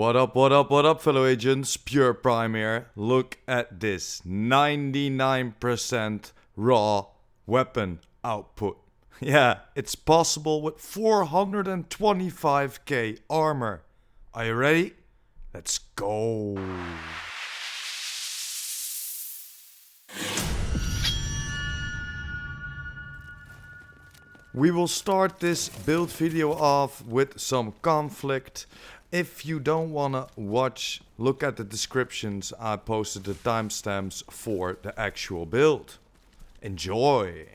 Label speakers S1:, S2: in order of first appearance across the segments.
S1: What up, fellow agents? PurePrime here. Look at this 99% raw weapon output. Yeah, it's possible with 425k armor. Are you ready? Let's go. We will start this build video off with some conflict. If you don't wanna watch, look at the descriptions. I posted the timestamps for the actual build. Enjoy!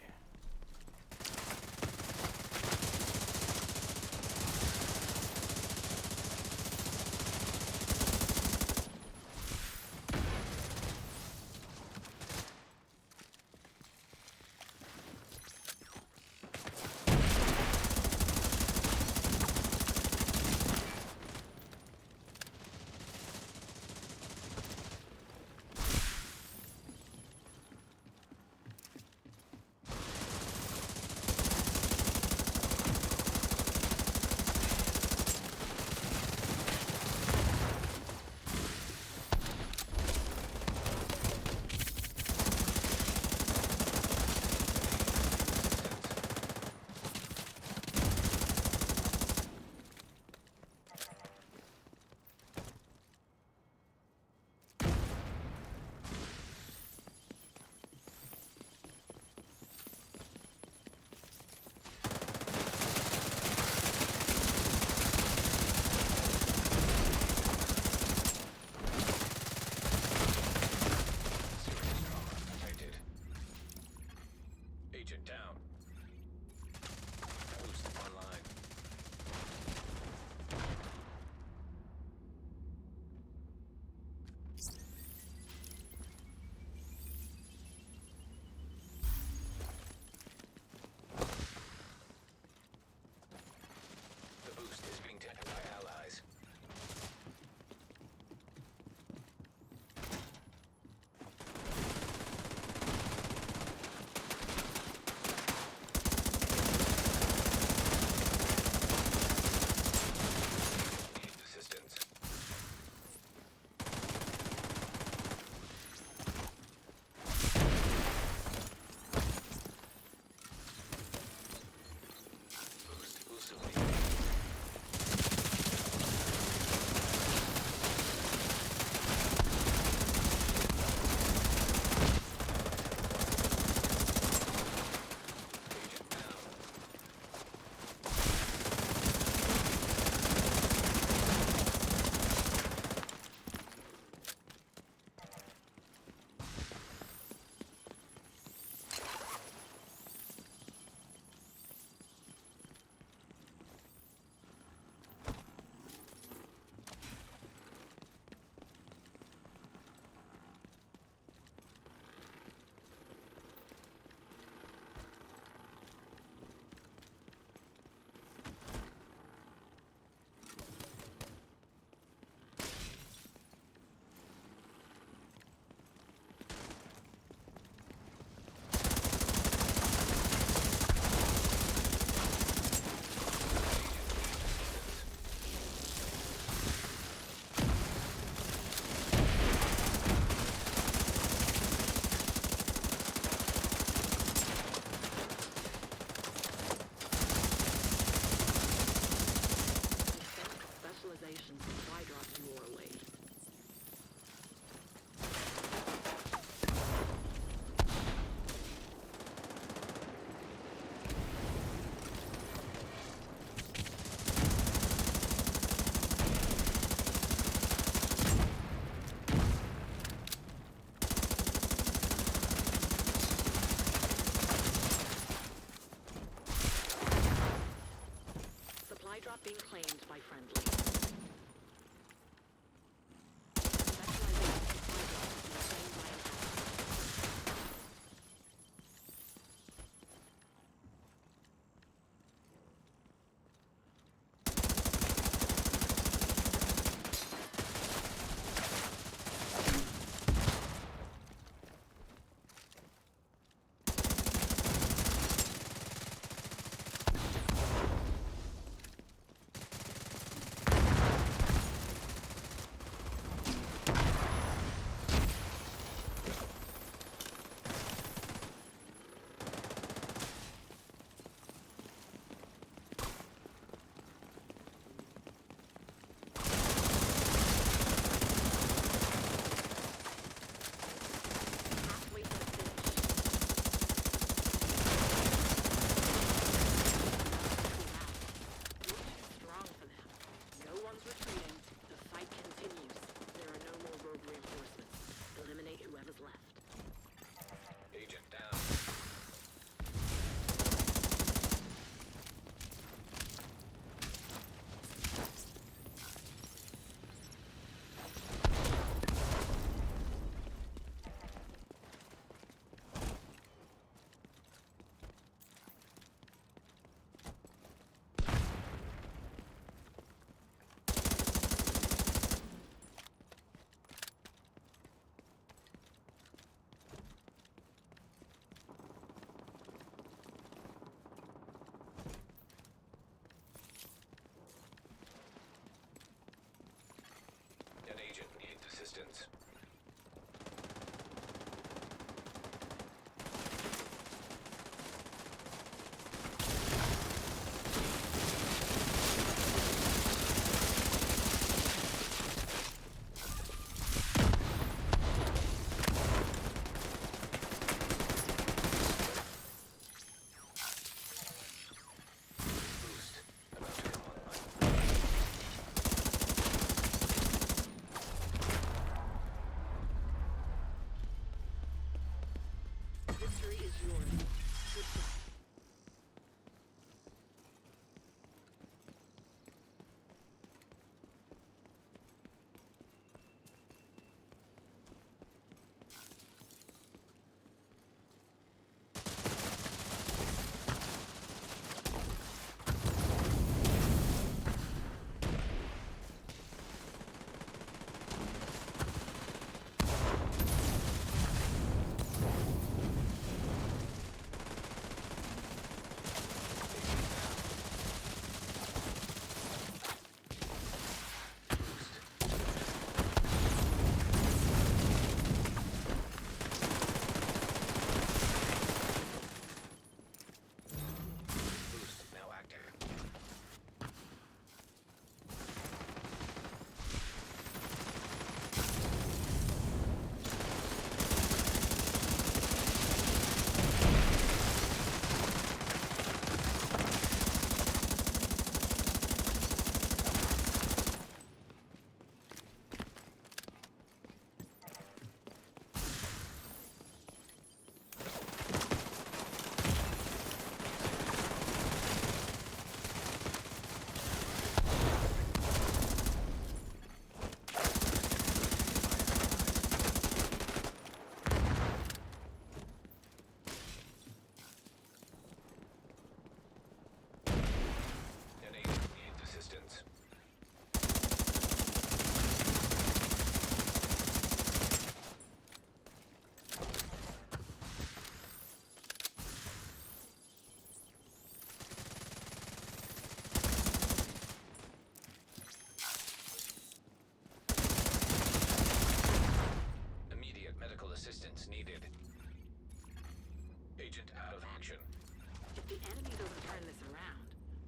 S2: If the enemy doesn't turn this around,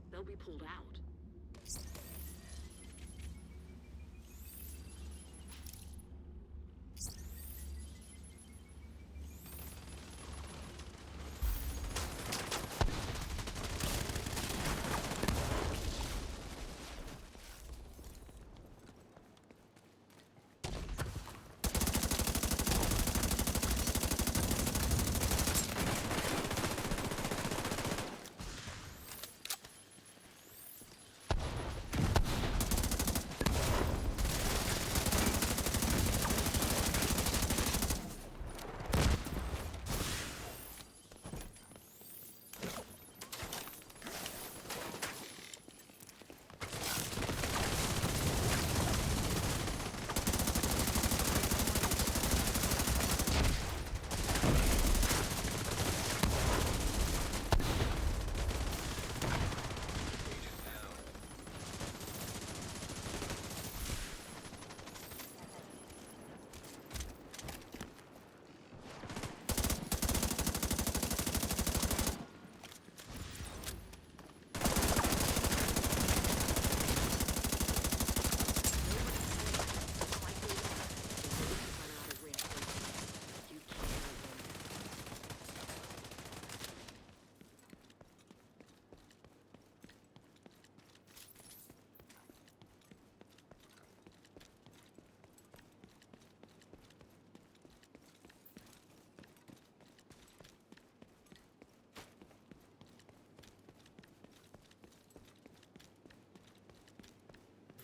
S2: they'll be pulled out.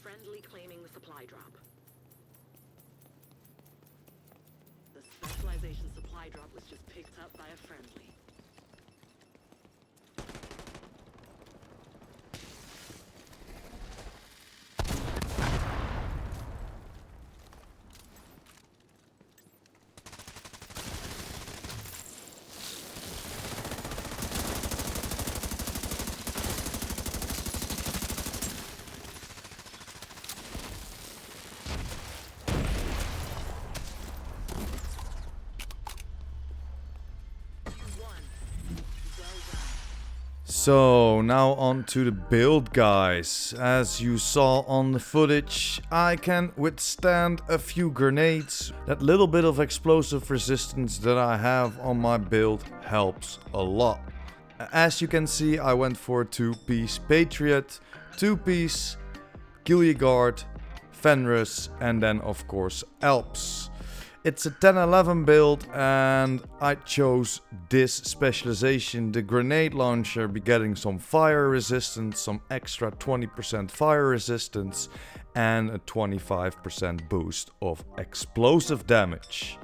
S2: Friendly claiming the supply drop. The specialization supply drop was just picked up by a friendly.
S1: So now on to the build, guys. As you saw on the footage, I can withstand a few grenades. That little bit of explosive resistance that I have on my build helps a lot. As you can see, I went for a 2-piece Patriot, 2-piece Guard, Fenris, and then of course Alps. It's a 10-11 build and I chose this specialization, the grenade launcher, be getting some fire resistance, some extra 20% fire resistance and a 25% boost of explosive damage.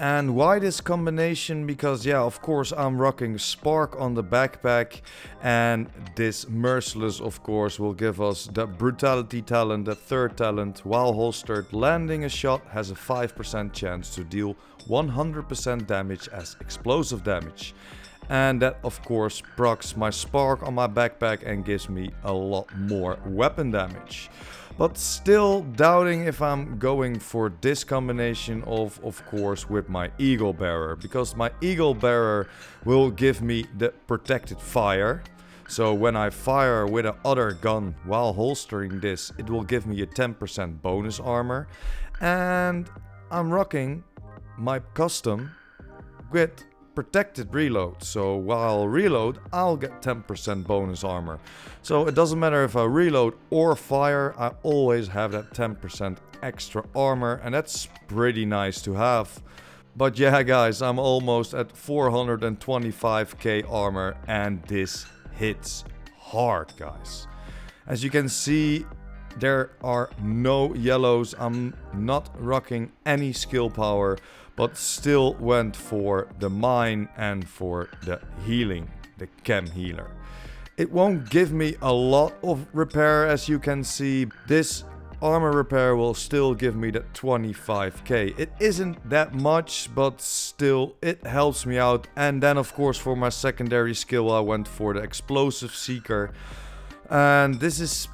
S1: And why this combination? Because yeah, of course I'm rocking Spark on the backpack, and this Merciless of course will give us the Brutality talent, the third talent. While holstered, landing a shot has a 5% chance to deal 100% damage as explosive damage. And that of course procs my Spark on my backpack and gives me a lot more weapon damage. But still doubting if I'm going for this combination of course with my Eagle Bearer, because my Eagle Bearer will give me the protected fire. So when I fire with another gun while holstering this, it will give me a 10% bonus armor. And I'm rocking my custom with protected reload, so while reload I'll get 10% bonus armor. So it doesn't matter if I reload or fire, I always have that 10% extra armor, and that's pretty nice to have. But yeah guys, I'm almost at 425k armor and this hits hard, guys. As you can see, there are no yellows. I'm not rocking any skill power, but still went for the mine and for the healing, the chem healer. It won't give me a lot of repair, as you can see. This armor repair will still give me that 25k. It isn't that much, but still it helps me out. And then of course for my secondary skill I went for the Explosive Seeker. And this is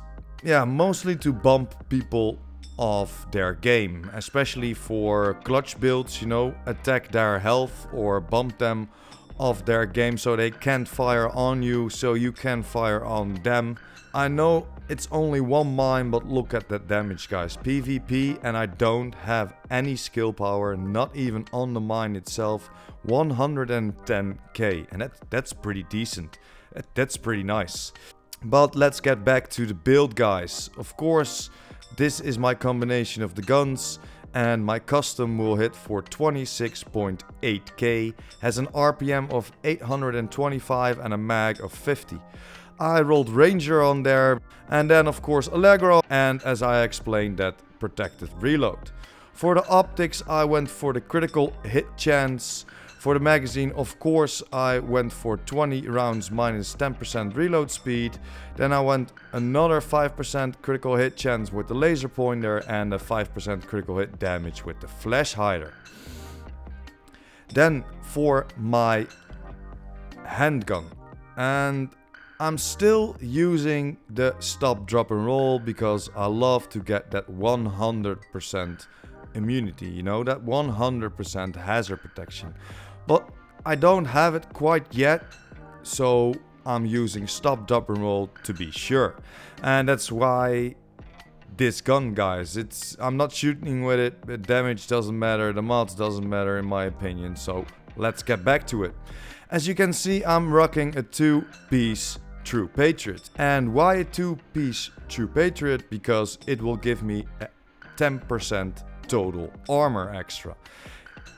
S1: mostly to bump people off their game, especially for clutch builds, you know, attack their health or bump them of their game so they can't fire on you, so you can fire on them. I know it's only one mine, but look at that damage, guys. PvP, and I don't have any skill power, not even on the mine itself. 110k, and that's pretty decent. That's pretty nice. But let's get back to the build, guys. Of course, this is my combination of the guns, and my custom will hit for 26.8k, has an RPM of 825 and a mag of 50. I rolled Ranger on there, and then of course Allegro, and as I explained, that protected reload. For the optics, I went for the critical hit chance. For the magazine, of course, I went for 20 rounds minus 10% reload speed. Then I went another 5% critical hit chance with the laser pointer and a 5% critical hit damage with the flash hider. Then for my handgun, and I'm still using the stop, drop and roll because I love to get that 100% immunity, you know, that 100% hazard protection. But I don't have it quite yet, so I'm using stop, drop and roll to be sure. And that's why this gun, guys, I'm not shooting with it, the damage doesn't matter, the mods doesn't matter in my opinion, so let's get back to it. As you can see, I'm rocking a 2-piece True Patriot. And why a 2-piece True Patriot? Because it will give me a 10% total armor extra.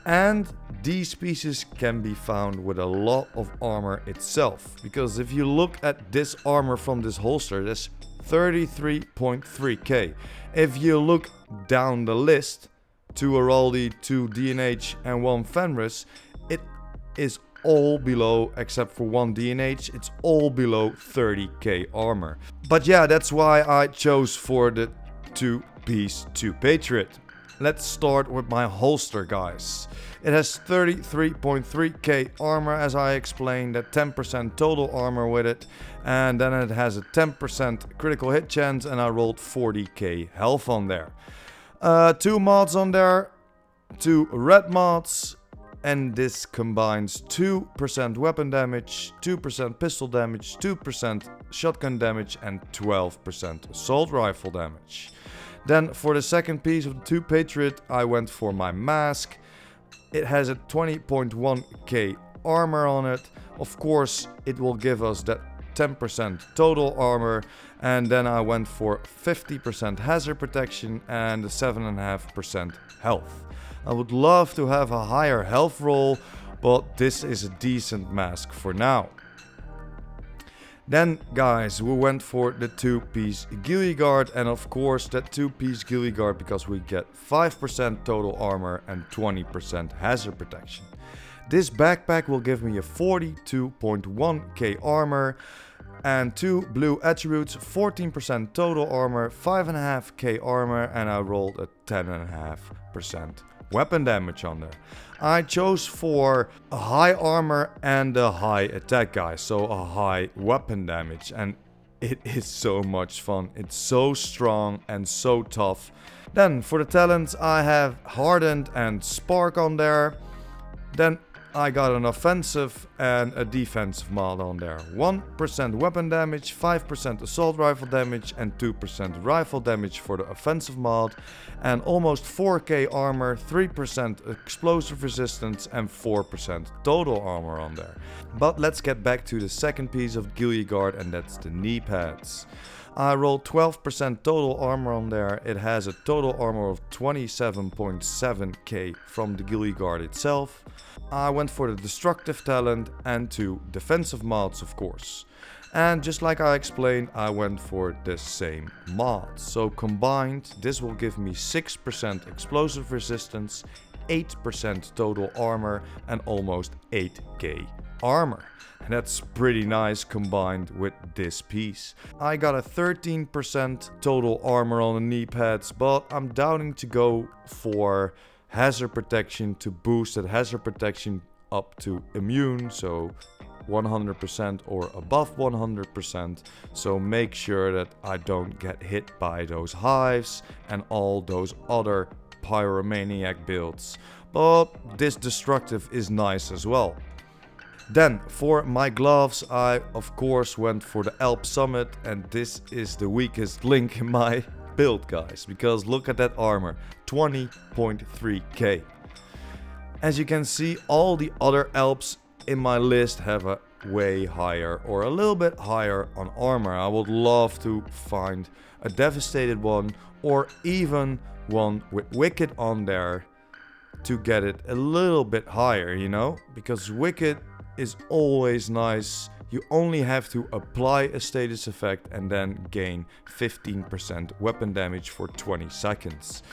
S1: And these pieces can be found with a lot of armor itself. Because if you look at this armor from this holster, that's 33.3k. If you look down the list, 2 Araldi, 2 DNH and 1 Fenris, it is all below, except for 1 DNH, it's all below 30k armor. But yeah, that's why I chose for the 2-piece 2 Patriot. Let's start with my holster, guys. It has 33.3k armor, as I explained, at 10% total armor with it. And then it has a 10% critical hit chance, and I rolled 40k health on there. 2 mods on there, 2 red mods. And this combines 2% weapon damage, 2% pistol damage, 2% shotgun damage, and 12% assault rifle damage. Then for the second piece of the 2 Patriot, I went for my mask. It has a 20.1k armor on it. Of course, it will give us that 10% total armor. And then I went for 50% hazard protection and 7.5% health. I would love to have a higher health roll, but this is a decent mask for now. Then, guys, we went for the 2-piece ghillie guard, and of course that 2-piece ghillie guard because we get 5% total armor and 20% hazard protection. This backpack will give me a 42.1k armor and 2 blue attributes, 14% total armor, 5.5k armor, and I rolled a 10.5% weapon damage on there. I chose for a high armor and a high attack, guys, so a high weapon damage, and it is so much fun. It's so strong and so tough. Then for the talents, I have hardened and spark on there. Then I got an offensive and a defensive mod on there. 1% weapon damage, 5% assault rifle damage and 2% rifle damage for the offensive mod. And almost 4k armor, 3% explosive resistance and 4% total armor on there. But let's get back to the second piece of ghillie guard, and that's the knee pads. I rolled 12% total armor on there. It has a total armor of 27.7k from the ghillie guard itself. I went for the destructive talent and 2 defensive mods, of course. And just like I explained, I went for the same mod. So combined, this will give me 6% explosive resistance, 8% total armor and almost 8k armor. And that's pretty nice combined with this piece. I got a 13% total armor on the knee pads, but I'm doubting to go for hazard protection to boost that hazard protection up to immune, so 100% or above 100%. So make sure that I don't get hit by those hives and all those other pyromaniac builds. But this destructive is nice as well. Then for my gloves, I of course went for the Alp Summit, and this is the weakest link in my build, guys, because look at that armor, 20.3k. As you can see, all the other Alps in my list have a way higher or a little bit higher on armor. I would love to find a devastated one or even one with Wicked on there to get it a little bit higher, you know, because Wicked is always nice. You only have to apply a status effect and then gain 15% weapon damage for 20 seconds.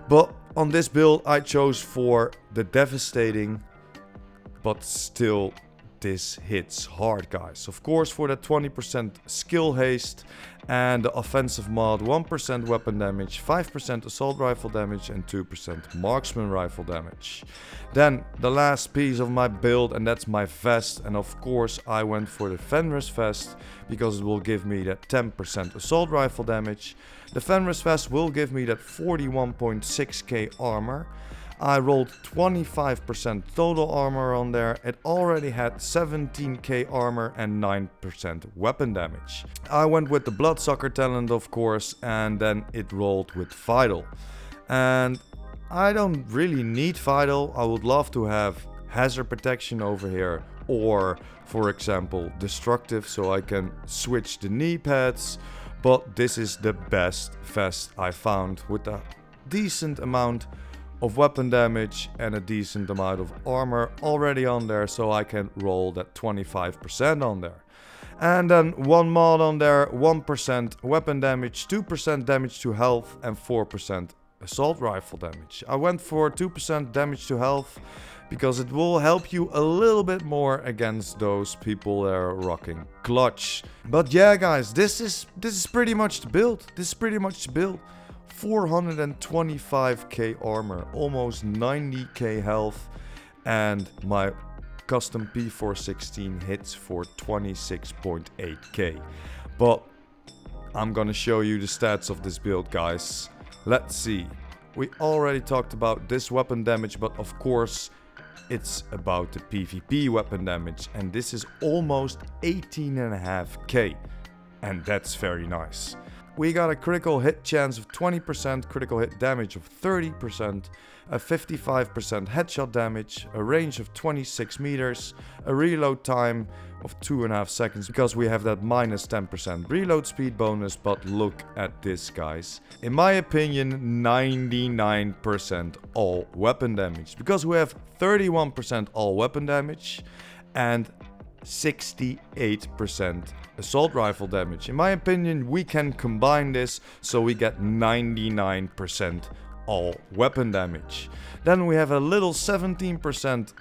S1: But on this build I chose for the devastating, but still this hits hard, guys. Of course, for the 20% skill haste and the offensive mod, 1% weapon damage, 5% assault rifle damage and 2% marksman rifle damage. Then the last piece of my build, and that's my vest, and of course I went for the Fenris vest because it will give me that 10% assault rifle damage. The Fenris vest will give me that 41.6k armor. I rolled 25% total armor on there. It already had 17k armor and 9% weapon damage. I went with the Bloodsucker talent, of course, and then it rolled with Vital. And I don't really need Vital. I would love to have hazard protection over here, or for example destructive, so I can switch the knee pads. But this is the best vest I found with a decent amount of weapon damage and a decent amount of armor already on there, so I can roll that 25% on there. And then one mod on there, 1% weapon damage, 2% damage to health and 4% assault rifle damage. I went for 2% damage to health because it will help you a little bit more against those people that are rocking clutch. But yeah, guys, this is pretty much the build. 425k armor, almost 90k health, and my custom P416 hits for 26.8k. But I'm gonna show you the stats of this build, guys. Let's see. We already talked about this weapon damage, but of course it's about the PvP weapon damage, and this is almost 18.5k, and that's very nice. We got a critical hit chance of 20%, critical hit damage of 30%, a 55% headshot damage, a range of 26 meters, a reload time of 2.5 seconds because we have that minus 10% reload speed bonus. But look at this, guys. In my opinion, 99% all weapon damage because we have 31% all weapon damage and 68% assault rifle damage. In my opinion, we can combine this so we get 99% all weapon damage. Then we have a little 17%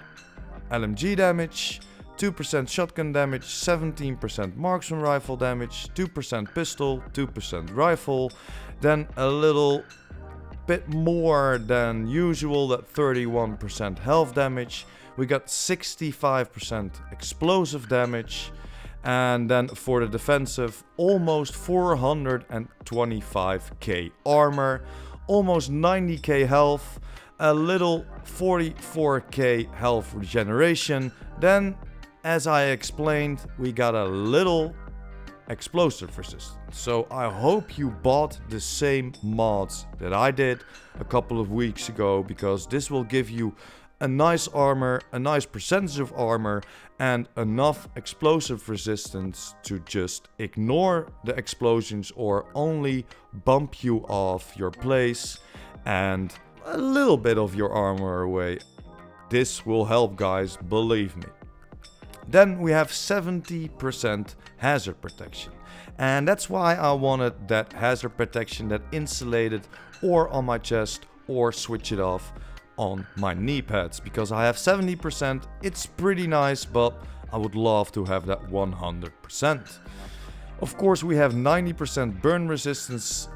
S1: LMG damage, 2% shotgun damage, 17% marksman rifle damage, 2% pistol, 2% rifle. Then a little bit more than usual, that 31% health damage. We got 65% explosive damage. And then for the defensive, almost 425k armor, almost 90k health, a little 44k health regeneration. Then, as I explained, we got a little explosive resistance. So I hope you bought the same mods that I did a couple of weeks ago, because this will give you a nice armor, a nice percentage of armor, and enough explosive resistance to just ignore the explosions or only bump you off your place and a little bit of your armor away. This will help, guys, believe me. Then we have 70% hazard protection, and that's why I wanted that hazard protection, that insulated, or on my chest, or switch it off on my knee pads, because I have 70%. It's pretty nice, but I would love to have that 100%. Of course, we have 90% burn resistance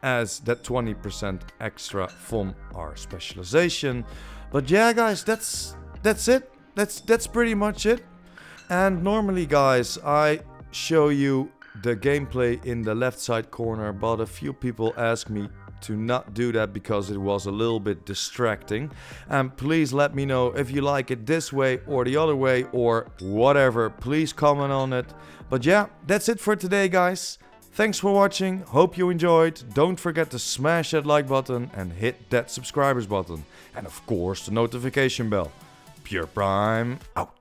S1: as that 20% extra from our specialization. But yeah, guys, that's it. That's pretty much it. And normally, guys, I show you the gameplay in the left side corner, but a few people ask me to not do that because it was a little bit distracting. And please let me know if you like it this way or the other way or whatever. Please comment on it. But yeah, that's it for today, guys. Thanks for watching. Hope you enjoyed. Don't forget to smash that like button and hit that subscribers button. And of course the notification bell. PurePrime out.